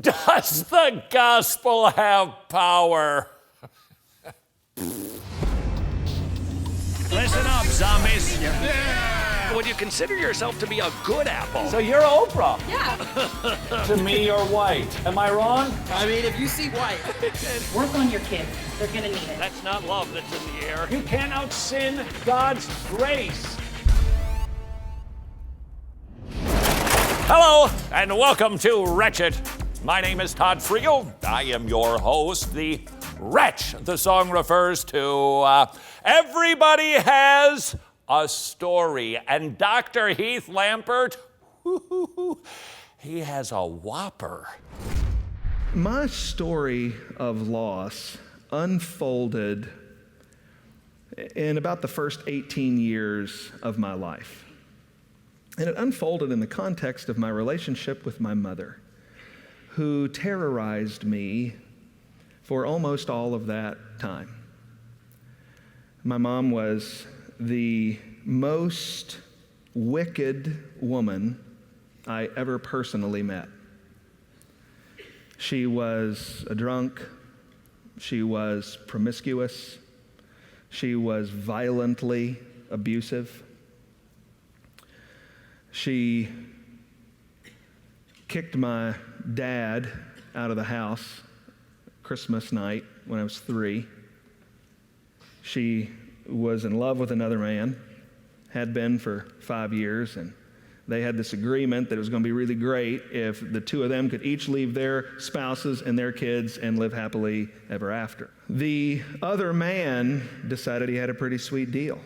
Does the gospel have power? Listen up, zombies. Yeah. Would you consider yourself to be a good apple? So you're Oprah. Yeah. To me, you're white. Am I wrong? I mean, if you see white. Work on your kids. They're gonna need it. That's not love that's in the air. You can't out-sin God's grace. Hello, and welcome to Wretched. My name is Todd Friel. I am your host. The wretch the song refers to. Everybody has a story, and Dr. Heath Lampert, he has a whopper. My story of loss unfolded in about the first 18 years of my life. And it unfolded in the context of my relationship with my mother, who terrorized me for almost all of that time. My mom was the most wicked woman I ever personally met. She was a drunk. She was promiscuous. She was violently abusive. She kicked my dad out of the house Christmas night when I was 3. She was in love with another man, had been for 5 years, and they had this agreement that it was going to be really great if the two of them could each leave their spouses and their kids and live happily ever after. The other man decided he had a pretty sweet deal,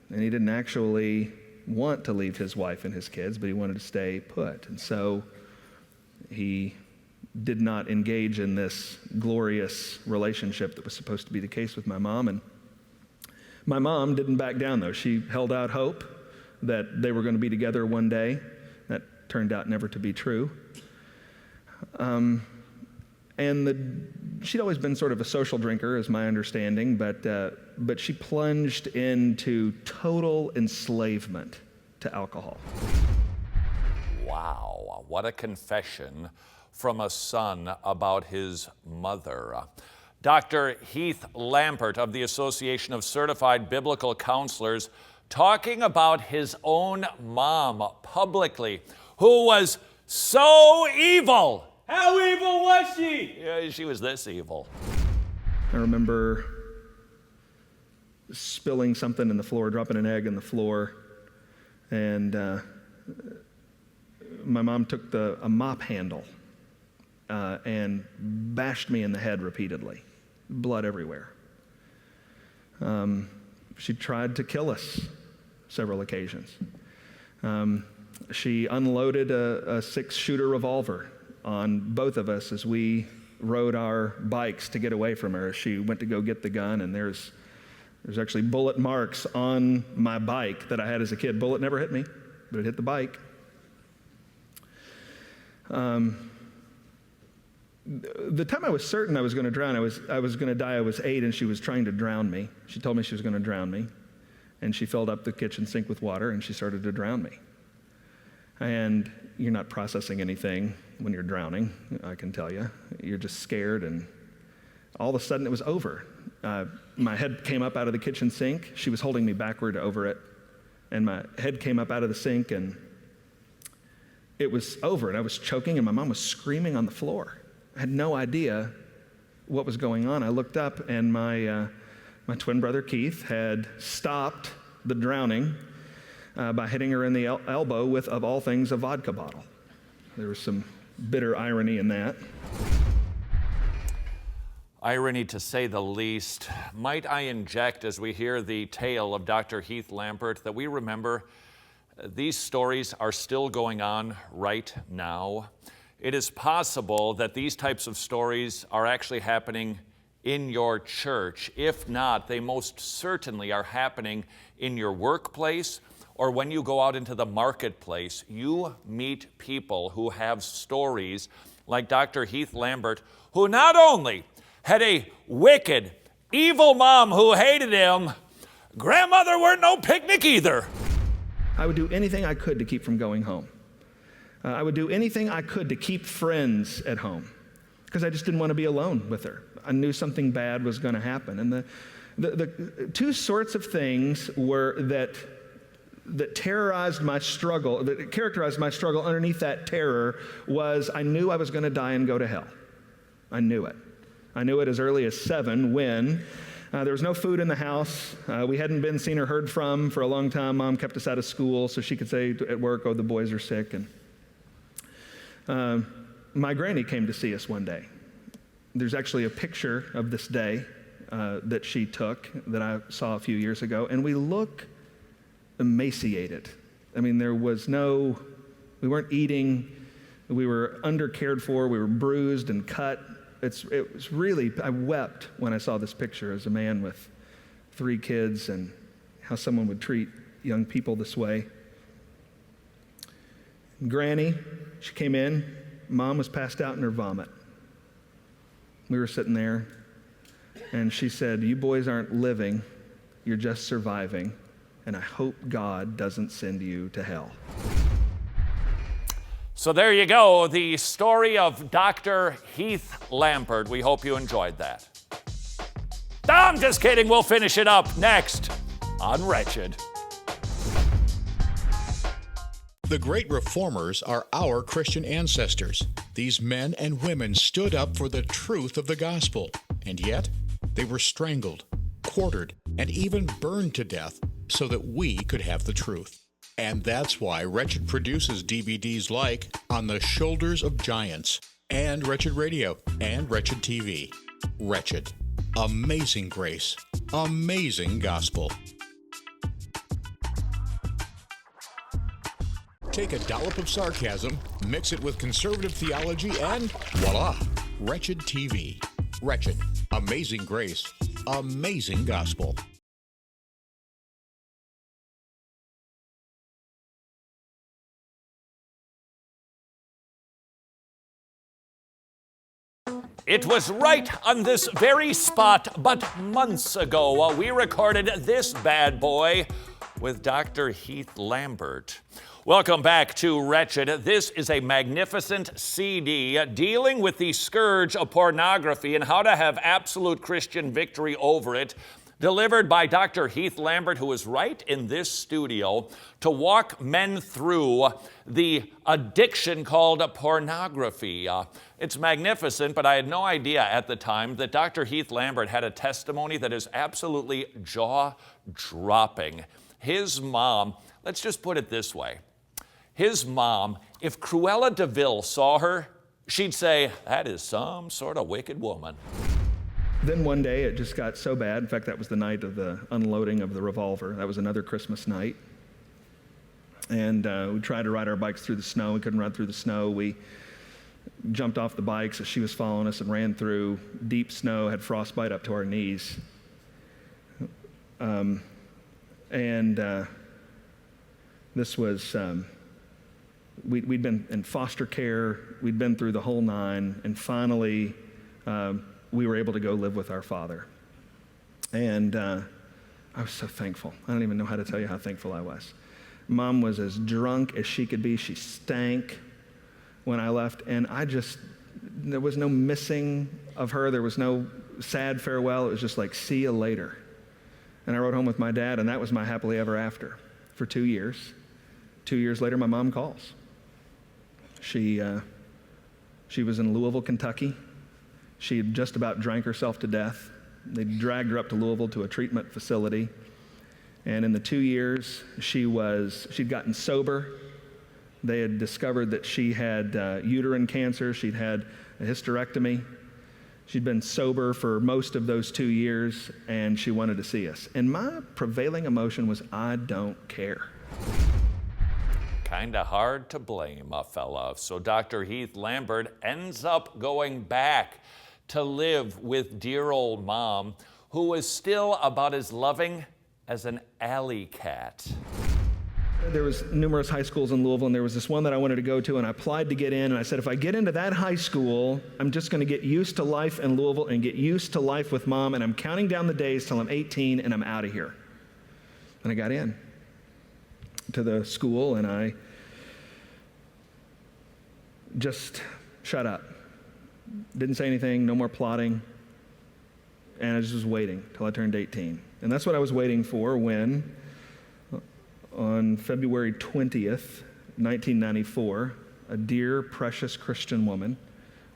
and he didn't actually want to leave his wife and his kids, but he wanted to stay put. And so he did not engage in this glorious relationship that was supposed to be the case with my mom. And my mom didn't back down, though. She held out hope that they were going to be together one day. That turned out never to be true. She'd always been sort of a social drinker, is my understanding, but she plunged into total enslavement to alcohol. Wow, what a confession from a son about his mother. Dr. Heath Lampert of the Association of Certified Biblical Counselors talking about his own mom publicly, who was so evil. How evil was she? Yeah, she was this evil. I remember spilling something in the floor, dropping an egg in the floor, and my mom took a mop handle and bashed me in the head repeatedly, blood everywhere. She tried to kill us several occasions. She unloaded a 6-shooter revolver on both of us as we rode our bikes to get away from her. She went to go get the gun, and there's actually bullet marks on my bike that I had as a kid. Bullet never hit me, but it hit the bike. The time I was certain I was going to drown, I was going to die, I was 8, and she was trying to drown me. She told me she was going to drown me, and she filled up the kitchen sink with water, and she started to drown me. And you're not processing anything when you're drowning, I can tell you. You're just scared, and all of a sudden it was over. My head came up out of the kitchen sink. She was holding me backward over it, and my head came up out of the sink, and it was over, and I was choking, and my mom was screaming on the floor. I had no idea what was going on. I looked up, and my twin brother Keith had stopped the drowning by hitting her in the elbow with, of all things, a vodka bottle. There was some bitter irony in that. Irony, to say the least. Might I inject, as we hear the tale of Dr. Heath Lampert, that we remember these stories are still going on right now. It is possible that these types of stories are actually happening in your church. If not, they most certainly are happening in your workplace, or when you go out into the marketplace. You meet people who have stories like Dr. Heath Lampert, who not only had a wicked, evil mom who hated him, grandmother weren't no picnic either. I would do anything I could to keep from going home. I would do anything I could to keep friends at home because I just didn't want to be alone with her. I knew something bad was going to happen. And the two sorts of things were that terrorized my struggle, that characterized my struggle underneath that terror was I knew I was going to die and go to hell. I knew it. I knew it as early as 7 when there was no food in the house. We hadn't been seen or heard from for a long time. Mom kept us out of school so she could say at work, oh, the boys are sick. And my granny came to see us one day. There's actually a picture of this day that she took that I saw a few years ago, and we look emaciated. I mean, we weren't eating, we were undercared for, we were bruised and cut. It was really, I wept when I saw this picture as a man with 3 kids and how someone would treat young people this way. Granny, she came in, Mom was passed out in her vomit. We were sitting there, and she said, you boys aren't living, you're just surviving, and I hope God doesn't send you to hell. So there you go, the story of Dr. Heath Lampert. We hope you enjoyed that. I'm just kidding. We'll finish it up next on Wretched. The great reformers are our Christian ancestors. These men and women stood up for the truth of the gospel, and yet they were strangled, quartered, and even burned to death so that we could have the truth. And that's why Wretched produces DVDs like On the Shoulders of Giants, and Wretched Radio, and Wretched TV. Wretched. Amazing grace. Amazing gospel. Take a dollop of sarcasm, mix it with conservative theology, and voila, Wretched TV. Wretched. Amazing grace. Amazing gospel. It was right on this very spot, but months ago, we recorded this bad boy with Dr. Heath Lampert. Welcome back to Wretched. This is a magnificent CD dealing with the scourge of pornography and how to have absolute Christian victory over it, delivered by Dr. Heath Lampert, who is right in this studio to walk men through the addiction called pornography. It's magnificent, but I had no idea at the time that Dr. Heath Lampert had a testimony that is absolutely jaw-dropping. His mom, let's just put it this way. His mom, if Cruella de Vil saw her, she'd say, that is some sort of wicked woman. Then one day it just got so bad. In fact, that was the night of the unloading of the revolver. That was another Christmas night. And we tried to ride our bikes through the snow. We couldn't run through the snow. We jumped off the bikes as she was following us and ran through deep snow, had frostbite up to our knees. This was, we'd been in foster care. We'd been through the whole 9. And finally, we were able to go live with our father. And I was so thankful. I don't even know how to tell you how thankful I was. Mom was as drunk as she could be. She stank when I left. And there was no missing of her. There was no sad farewell. It was just like, see you later. And I rode home with my dad, and that was my happily ever after for 2 years. 2 years later, my mom calls. She was in Louisville, Kentucky. She had just about drank herself to death. They dragged her up to Louisville to a treatment facility. And in the 2 years, she'd gotten sober. They had discovered that she had uterine cancer. She'd had a hysterectomy. She'd been sober for most of those 2 years, and she wanted to see us. And my prevailing emotion was, I don't care. Kind of hard to blame a fella. So Dr. Heath Lampert ends up going back to live with dear old Mom, who was still about as loving as an alley cat. There was numerous high schools in Louisville, and there was this one that I wanted to go to, and I applied to get in, and I said, if I get into that high school, I'm just going to get used to life in Louisville and get used to life with Mom, and I'm counting down the days till I'm 18, and I'm out of here. And I got in to the school, and I just shut up. Didn't say anything, no more plotting. And I just was waiting till I turned 18. And that's what I was waiting for when, on February 20th, 1994, a dear, precious Christian woman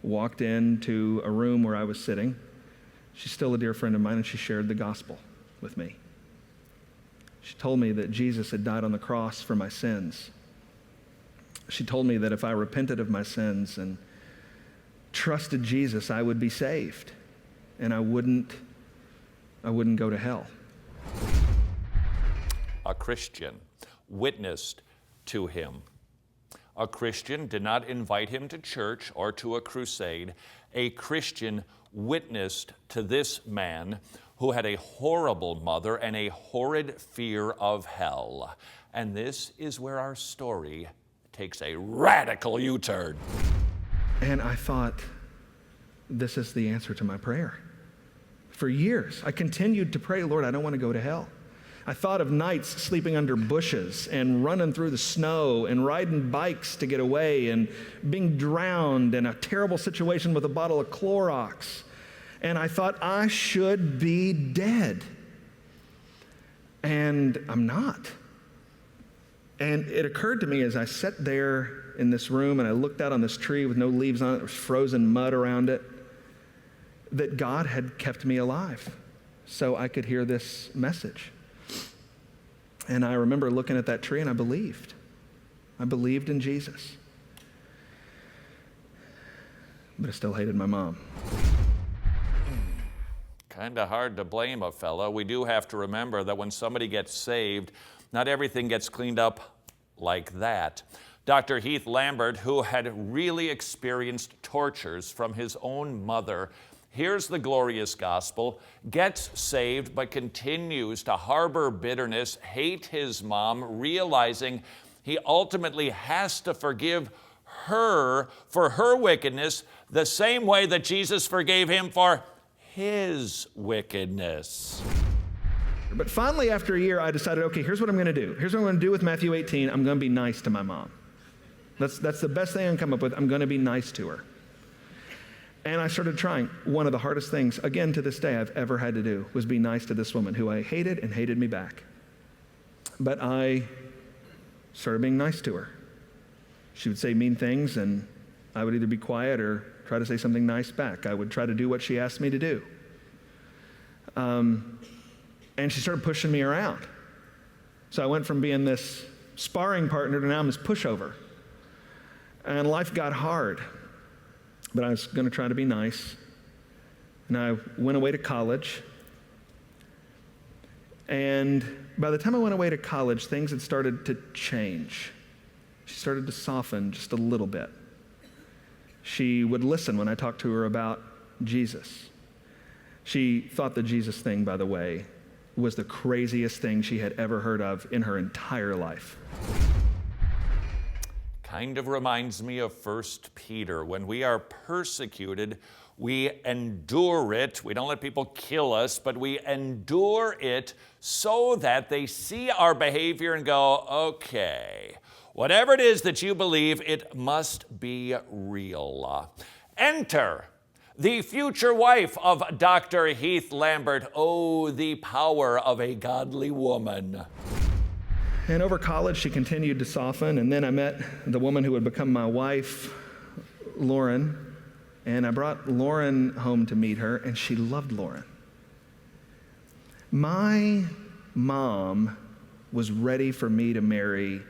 walked into a room where I was sitting. She's still a dear friend of mine, and she shared the gospel with me. She told me that Jesus had died on the cross for my sins. She told me that if I repented of my sins and trusted Jesus, I would be saved, and I wouldn't go to hell. A Christian witnessed to him. A Christian did not invite him to church or to a crusade. A Christian witnessed to this man who had a horrible mother and a horrid fear of hell. And this is where our story takes a radical U-turn. And I thought, this is the answer to my prayer. For years, I continued to pray, Lord, I don't want to go to hell. I thought of nights sleeping under bushes and running through the snow and riding bikes to get away and being drowned in a terrible situation with a bottle of Clorox. And I thought I should be dead. And I'm not. And it occurred to me as I sat there in this room and I looked out on this tree with no leaves on it, there was frozen mud around it, that God had kept me alive so I could hear this message. And I remember looking at that tree and I believed. I believed in Jesus. But I still hated my mom. Kind of hard to blame a fellow. We do have to remember that when somebody gets saved, not everything gets cleaned up like that. Dr. Heath Lambert, who had really experienced tortures from his own mother, hears the glorious gospel, gets saved, but continues to harbor bitterness, hate his mom, realizing he ultimately has to forgive her for her wickedness the same way that Jesus forgave him for his wickedness. But finally, after a year, I decided, okay, here's what I'm going to do. Here's what I'm going to do with Matthew 18. I'm going to be nice to my mom. That's the best thing I can come up with. I'm going to be nice to her. And I started trying. One of the hardest things, again to this day, I've ever had to do was be nice to this woman who I hated and hated me back. But I started being nice to her. She would say mean things, and I would either be quiet or try to say something nice back. I would try to do what she asked me to do. And she started pushing me around. So I went from being this sparring partner to now I'm this pushover. And life got hard. But I was going to try to be nice. And I went away to college. And by the time I went away to college, things had started to change. She started to soften just a little bit. She would listen when I talked to her about Jesus. She thought the Jesus thing, by the way, was the craziest thing she had ever heard of in her entire life. Kind of reminds me of 1 Peter. When we are persecuted, we endure it. We don't let people kill us, but we endure it so that they see our behavior and go, okay, whatever it is that you believe, it must be real. Enter the future wife of Dr. Heath Lambert. Oh, the power of a godly woman. And over college, she continued to soften, and then I met the woman who would become my wife, Lauren, and I brought Lauren home to meet her, and she loved Lauren. My mom was ready for me to marry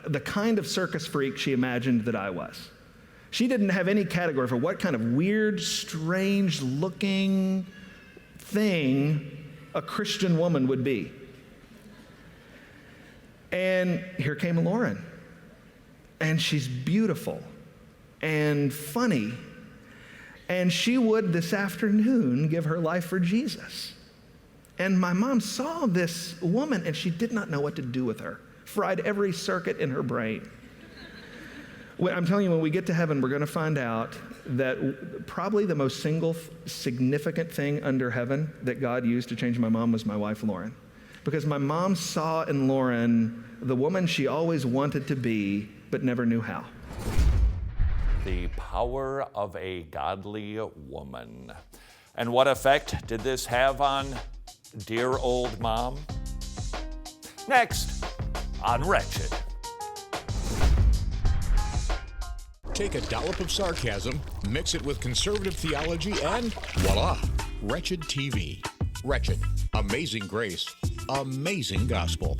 the kind of circus freak she imagined that I was. She didn't have any category for what kind of weird, strange-looking thing a Christian woman would be. And here came Lauren. And she's beautiful and funny. And she would this afternoon give her life for Jesus. And my mom saw this woman and she did not know what to do with her. Fried every circuit in her brain. I'm telling you, when we get to heaven, we're going to find out that probably the most single significant thing under heaven that God used to change my mom was my wife, Lauren. Because my mom saw in Lauren the woman she always wanted to be, but never knew how. The power of a godly woman. And what effect did this have on dear old mom? Next on Wretched. Take a dollop of sarcasm, mix it with conservative theology, and voila, Wretched TV. Wretched, amazing grace, amazing gospel.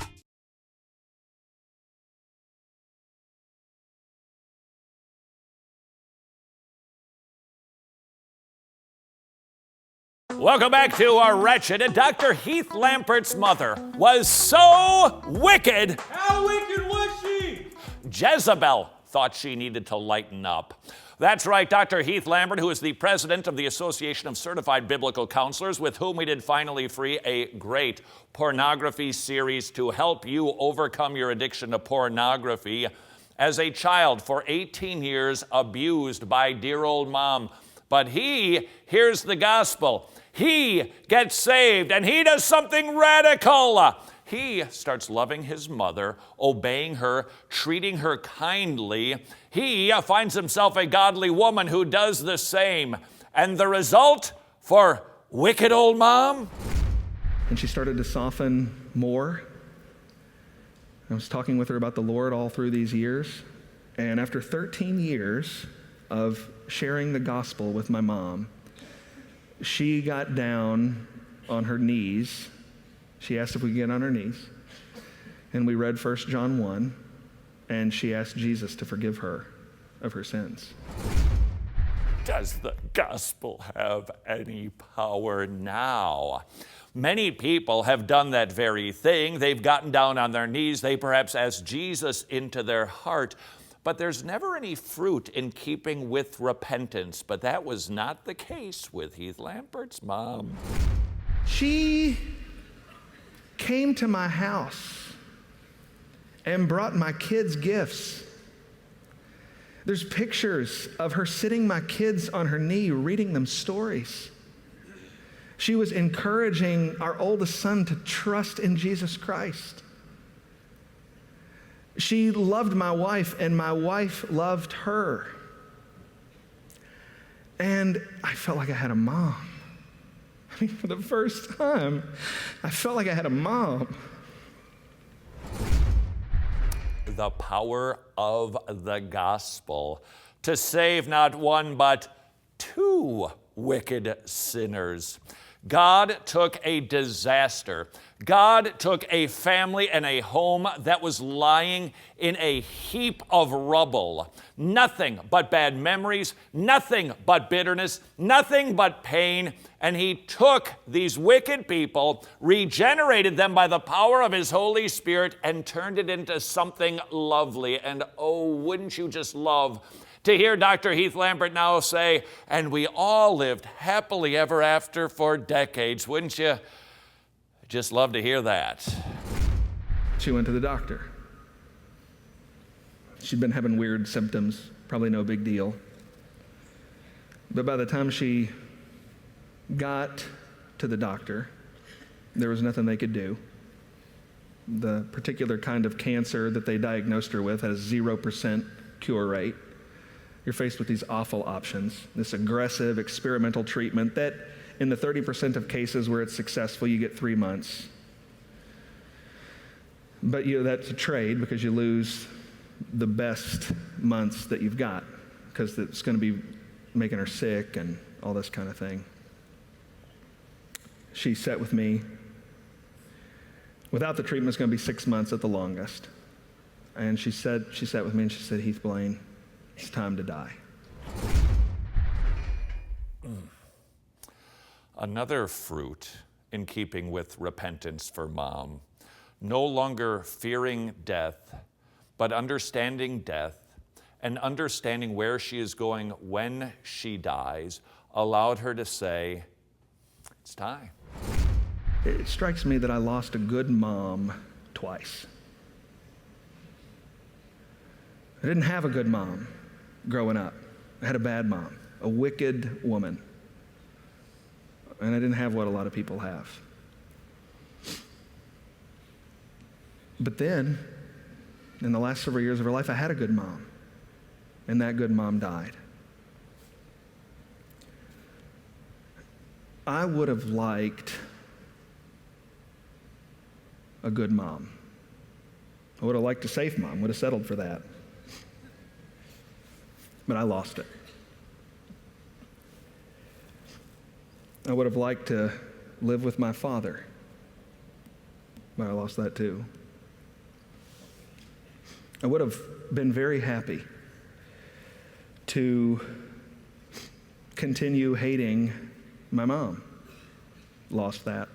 Welcome back to our Wretched. And Dr. Heath Lampert's mother was so wicked. How wicked was she? Jezebel thought she needed to lighten up. That's right, Dr. Heath Lambert, who is the president of the Association of Certified Biblical Counselors, with whom we did finally free a great pornography series to help you overcome your addiction to pornography. As a child, for 18 years, abused by dear old mom. But he hears the gospel. He gets saved, and he does something radical. He starts loving his mother, obeying her, treating her kindly. He finds himself a godly woman who does the same. And the result for wicked old mom? And she started to soften more. I was talking with her about the Lord all through these years. And after 13 years of sharing the gospel with my mom, she got down on her knees. She asked if we could get on her knees. And we read 1 John 1, and she asked Jesus to forgive her of her sins. Does the gospel have any power now? Many people have done that very thing. They've gotten down on their knees. They perhaps asked Jesus into their heart. But there's never any fruit in keeping with repentance. But that was not the case with Heath Lampert's mom. She came to my house and brought my kids gifts. There's pictures of her sitting my kids on her knee, reading them stories. She was encouraging our oldest son to trust in Jesus Christ. She loved my wife, and my wife loved her. And I felt like I had a mom. I mean, for the first time, I felt like I had a mom. The power of the gospel to save not one but two wicked sinners. God took a disaster. God took a family and a home that was lying in a heap of rubble. Nothing but bad memories, nothing but bitterness, nothing but pain. And he took these wicked people, regenerated them by the power of his Holy Spirit, and turned it into something lovely. And oh, wouldn't you just love to hear Dr. Heath Lambert now say, and we all lived happily ever after for decades. Wouldn't you just love to hear that? She went to the doctor. She'd been having weird symptoms, probably no big deal. But by the time she got to the doctor, there was nothing they could do. The particular kind of cancer that they diagnosed her with had a 0% cure rate. You're faced with these awful options, this aggressive experimental treatment that in the 30% of cases where it's successful, you get 3 months. But that's a trade because you lose the best months that you've got because it's going to be making her sick and all this kind of thing. She sat with me. Without the treatment, it's going to be 6 months at the longest. And she sat with me and she said, Heath Blaine, it's time to die. Another fruit in keeping with repentance for mom. No longer fearing death, but understanding death and understanding where she is going when she dies allowed her to say, it's time. It strikes me that I lost a good mom twice. I didn't have a good mom growing up. I had a bad mom, a wicked woman. And I didn't have what a lot of people have. But then, in the last several years of her life, I had a good mom. and that good mom died. I would have liked a good mom. I would have liked a safe mom, would have settled for that. But I lost it. I would have liked to live with my father, but I lost that too. I would have been very happy to continue hating my mom. Lost that.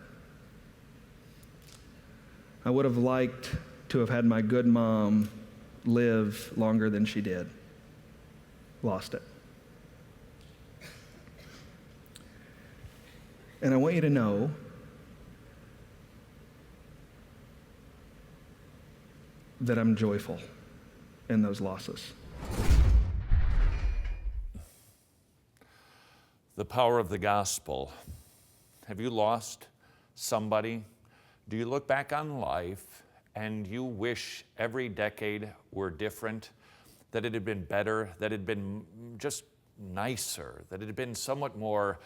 I would have liked to have had my good mom live longer than she did. Lost it. And I want you to know that I'm joyful in those losses. The power of the gospel. Have you lost somebody? Do you look back on life and you wish every decade were different, that it had been better, that it had been just nicer, that it had been somewhat more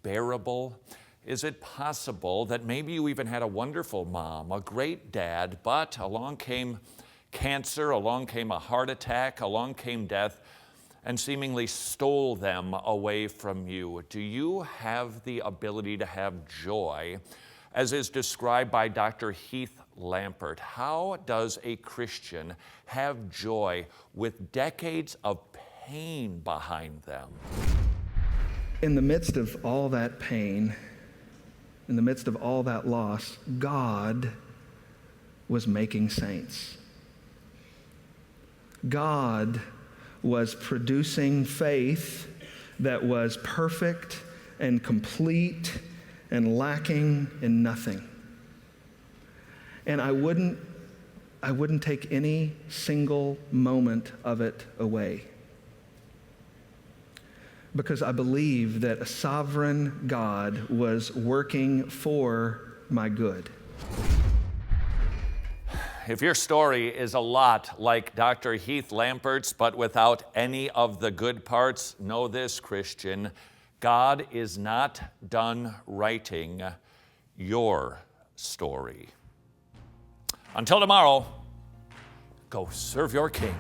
bearable? Is it possible that maybe you even had a wonderful mom, a great dad, but along came cancer, along came a heart attack, along came death, and seemingly stole them away from you? Do you have the ability to have joy, as is described by Dr. Heath Lampert? How does a Christian have joy with decades of pain behind them? In the midst of all that pain, in the midst of all that loss, God was making saints. God was producing faith that was perfect and complete and lacking in nothing. And I wouldn't take any single moment of it away, because I believe that a sovereign God was working for my good. If your story is a lot like Dr. Heath Lampert's, but without any of the good parts, know this, Christian: God is not done writing your story. Until tomorrow, go serve your King.